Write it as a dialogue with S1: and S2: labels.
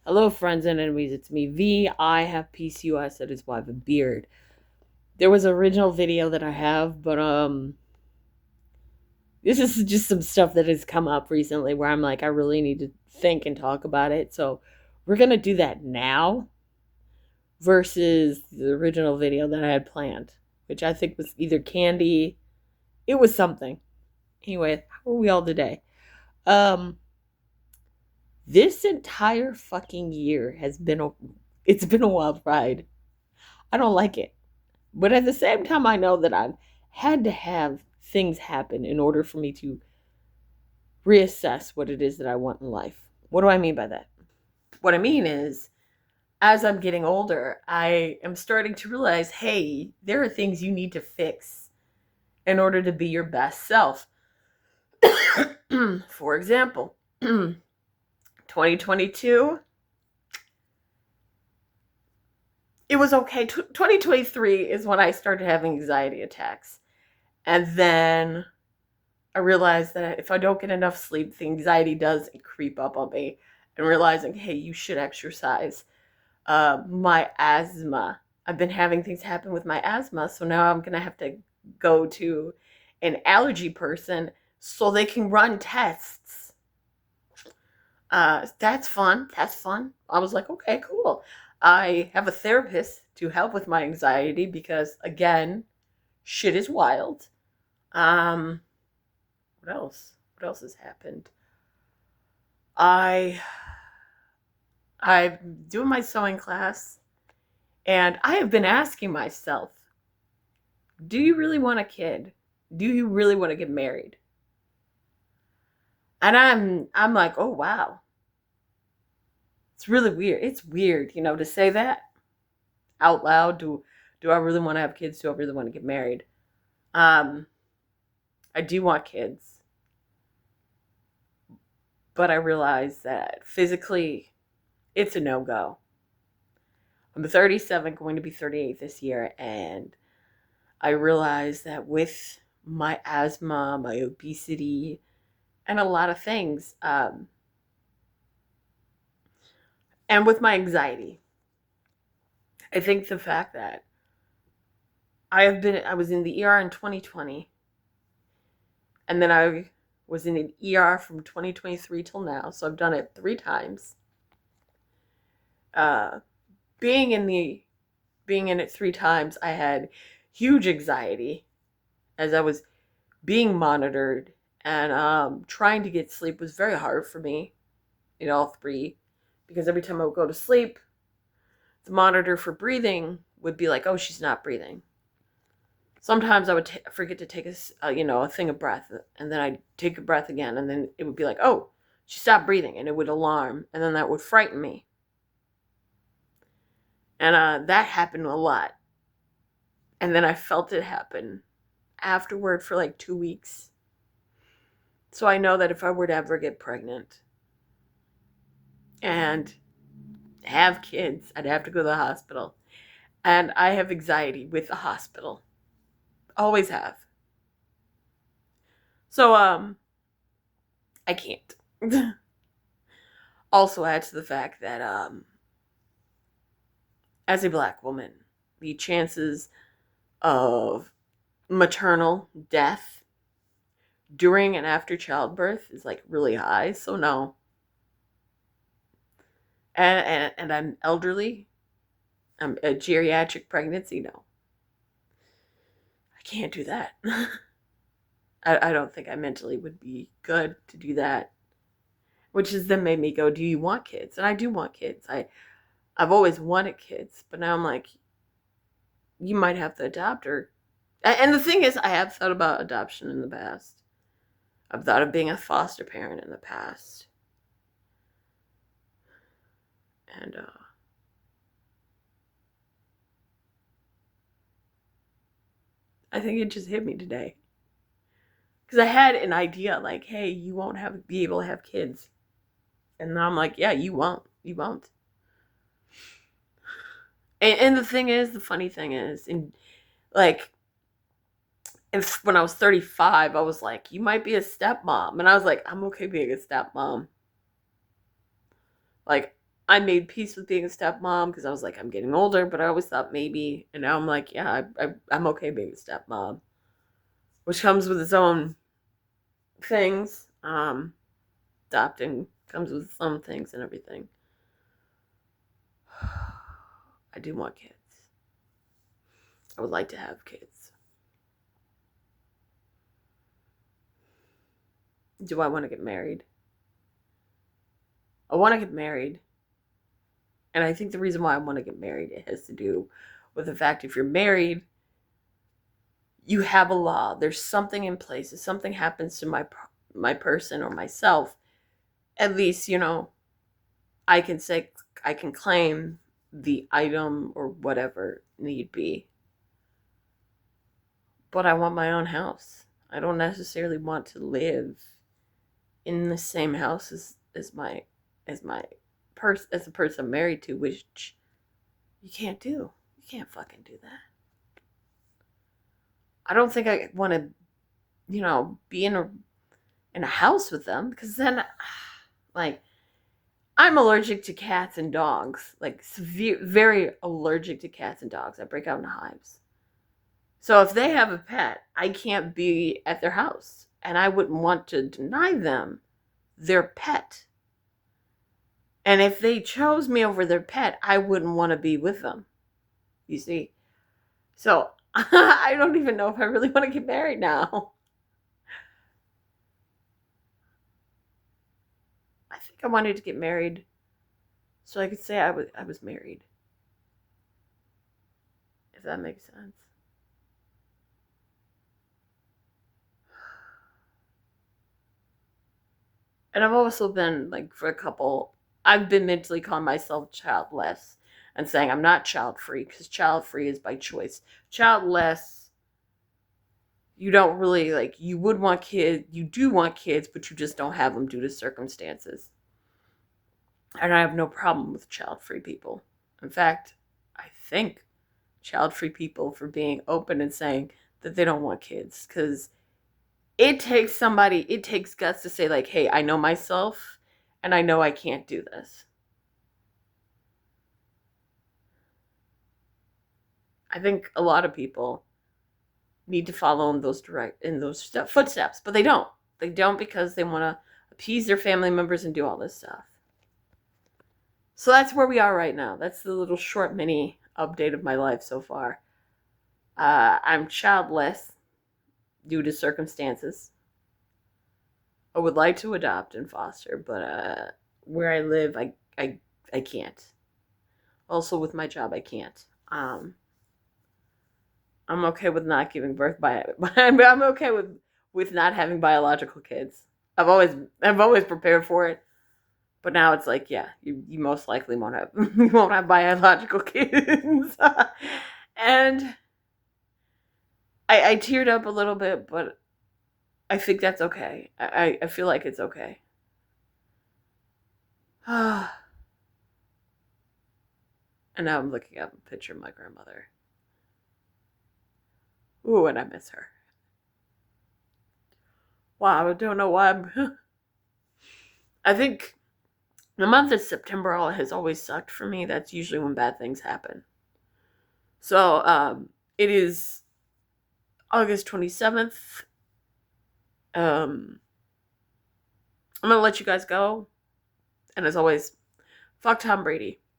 S1: Hello, friends and enemies. It's me, V. I have PCOS. That is why I have a beard. There was an original video that I have, but this is just some stuff that has come up recently where I'm like, I really need to think and talk about it. So we're gonna do that now versus the original video that I had planned, which I think was either candy. It was something. Anyway, how are we all today? Um, this entire fucking year has been it's been a wild ride. I don't like it. But at the same time, I know that I've had to have things happen in order for me to reassess what it is that I want in life. What do I mean by that? What I mean is, as I'm getting older, I am starting to realize, hey, there are things you need to fix in order to be your best self. For example, 2022, it was okay. 2023 is when I started having anxiety attacks. And then I realized that if I don't get enough sleep, the anxiety does creep up on me. And realizing, hey, you should exercise. My asthma. I've been having things happen with my asthma, so now I'm gonna have to go to an allergy person so they can run tests. That's fun. That's fun. I was like, okay, cool. I have a therapist to help with my anxiety because, again, shit is wild. Um, what else? What else has happened? I I'm doing my sewing class, and I have been asking myself, do you really want a kid? Do you really want to get married? And I'm like, oh wow. It's really weird. It's weird, to say that out loud. Do I really want to have kids? Do I really want to get married? Um, I do want kids, but I realize that physically it's a no-go. I'm 37, going to be 38 this year, and I realized that with my asthma, my obesity, and a lot of things, and with my anxiety, I think the fact that I was in the ER in 2020, and then I was in an ER from 2023 till now, so I've done it 3 times. Uh, being in the being in it 3 times, I had huge anxiety as I was being monitored, and trying to get sleep was very hard for me in all 3, because every time I would go to sleep, the monitor for breathing would be like, oh, she's not breathing. Sometimes I would forget to take a thing of breath, and then I'd take a breath again, and then it would be like, oh, she stopped breathing, and it would alarm, and then that would frighten me. And that happened a lot. And then I felt it happen afterward for like 2 weeks. So I know that if I were to ever get pregnant and have kids, I'd have to go to the hospital. And I have anxiety with the hospital. Always have. So I can't. Also add to the fact that as a black woman, the chances of maternal death during and after childbirth is like really high. So no. And I'm elderly. I'm a geriatric pregnancy. No, I can't do that. I don't think I mentally would be good to do that. Which has then made me go, do you want kids? And I do want kids. I've always wanted kids, but now I'm like, you might have to adopt her. And the thing is, I have thought about adoption in the past. I've thought of being a foster parent in the past. And I think it just hit me today. Because I had an idea like, hey, you won't be able to have kids. And now I'm like, yeah, you won't. You won't. And the thing is, the funny thing is, like, when I was 35, I was like, you might be a stepmom. And I was like, I'm okay being a stepmom. Like, I made peace with being a stepmom because I was like, I'm getting older, but I always thought maybe. And now I'm like, yeah, I'm okay being a stepmom, which comes with its own things. Adopting comes with its own things and everything. I do want kids. I would like to have kids. Do I want to get married? I want to get married. And I think the reason why I want to get married, it has to do with the fact if you're married, you have a law. There's something in place. If something happens to my person or myself, at least, I can say, I can claim the item or whatever need be. But I want my own house. I don't necessarily want to live in the same house as the person I'm married to, which you can't do. You can't fucking do that. I don't think I want to, be in a house with them because then, like, I'm allergic to cats and dogs. Like, severe, very allergic to cats and dogs. I break out in hives. So if they have a pet, I can't be at their house, and I wouldn't want to deny them their pet. And if they chose me over their pet, I wouldn't want to be with them. You see? So I don't even know if I really want to get married now. I think I wanted to get married so I could say I was married. If that makes sense. And I've also been, like, I've been mentally calling myself childless and saying I'm not child free because child free is by choice. Childless, you don't really, like, you would want kids, you do want kids, but you just don't have them due to circumstances. And I have no problem with child free people. In fact, I thank child free people for being open and saying that they don't want kids because it takes guts to say, like, hey, I know myself and I know I can't do this. I think a lot of people need to follow in those footsteps, but they don't. They don't because they want to appease their family members and do all this stuff. So that's where we are right now. That's the little short mini update of my life so far. I'm childless due to circumstances. I would like to adopt and foster, but where I live, I can't. Also, with my job, I can't. I'm okay with not giving birth I'm okay with not having biological kids. I've always prepared for it, but now it's like, yeah, you most likely won't have you won't have biological kids, and I teared up a little bit, but I think that's okay. I feel like it's okay. And now I'm looking at a picture of my grandmother. Ooh, and I miss her. Wow, I don't know why I think the month of September has always sucked for me. That's usually when bad things happen. So, it is August 27th. I'm gonna let you guys go. And as always, fuck Tom Brady.